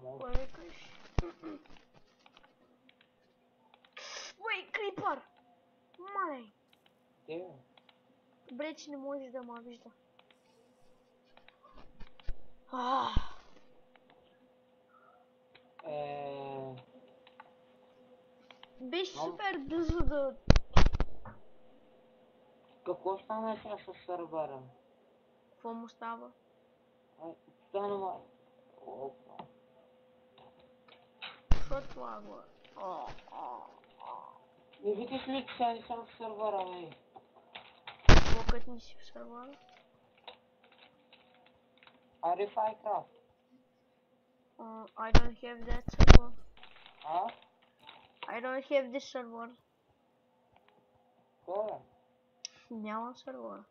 Кое викаш? Ой, крипър! Малей! Де? Добре, че не можеш да ма вижда. Беше супер бързо да... Какво стана сега с сървъра? Какво му става? Стана... Що това го? Не видиш ли, че сега съм в сървъра, бе? Какво като не си в сървъра? Are Minecraft? I don't have that server. А? I don't have this server. Кой е? Няма сервер.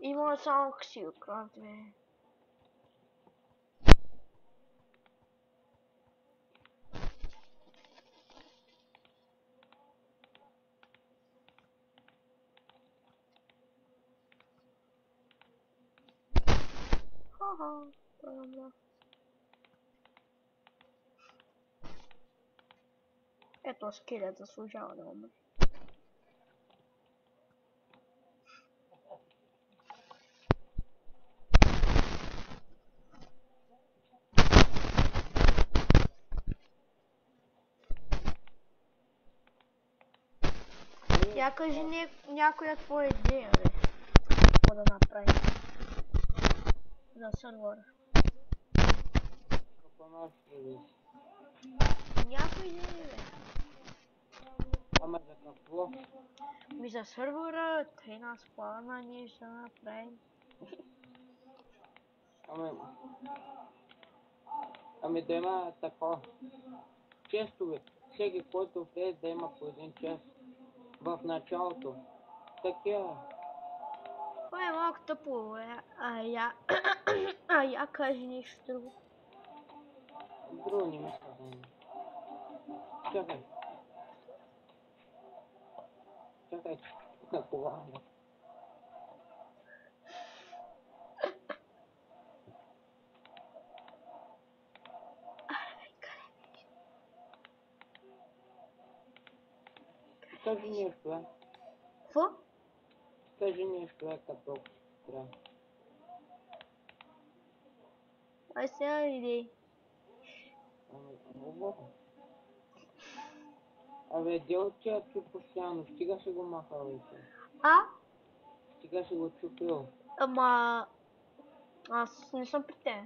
Има само Ксилкрафт, бе. Ха-ха, да. Ето скелет заслужава да умре. Я кажи някоя твоя идея, бе. Какво да направим за сервера. Какво можеш да видиш? Някоя идея, бе. Ама за какво? Ми за сервера, тъй на спавна ние ще направим. Ами да има такова. Честове. Всеки, който влезе да има по един час. В началото. Такива. Това е малко тъпо, бе. Я кажи нещо друго. Друго не мисля да има. Чакай. Чакай. На кола. Кажи нещо, бе. Какво? Кажи нещо, бе, като трябва. Ай сега идеи. Абе, дел тя чу постоянно. Стига си го махал вече. Стига си го чупил. Ама... Аз не съм при теб.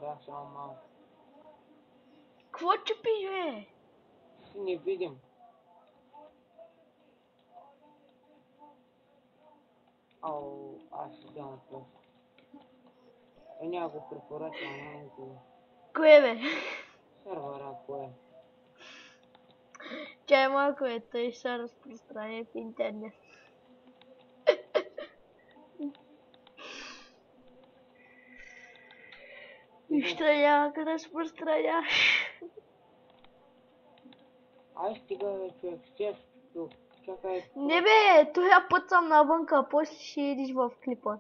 Да, само малко. Какво чупиш, бе? Си не видим. Аз си дам това. Няма го препоръчвам, няма го. Кое, бе? Сервера, кое? Чай малко, бе, той ще разпространя в интернет. Нищо няма да разпространяш. Стига, бе, човек, често. Чакай. Не, бе, тоя път съм навънка, а после ще идиш в клипа.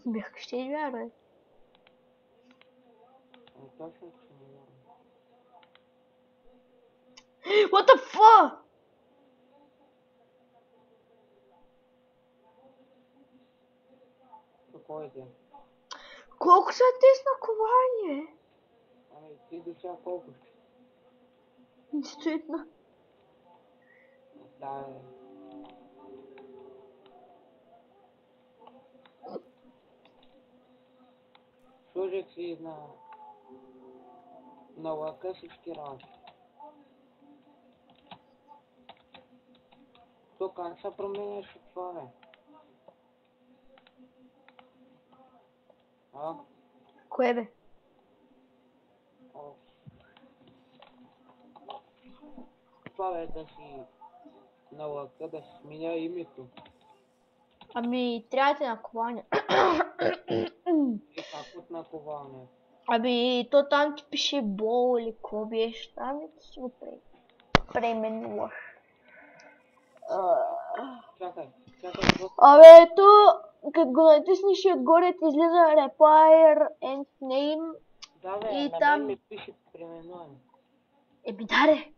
Бях ще вярвай. Точно, че не вярвам. What the fuck? Какво е тя? Колко са тесна кование? Ти до сега колко ще? Действително. Да, бе. Сложих си на лъка всички работи. То как се променяше това, бе? Кое, бе? Това, бе, да си на лъка, да си сменя името. Ами, трябва да наковане. И как от наковане? Ами, то там ти пише бол или какво беше там и ти си го преименуваш. Чакай, Чакай, Абе, ето, като го натиснеш и отгоре ти излиза Repair and Name. да, бе, И на там- мен ми пише преименуване. Еми, даре.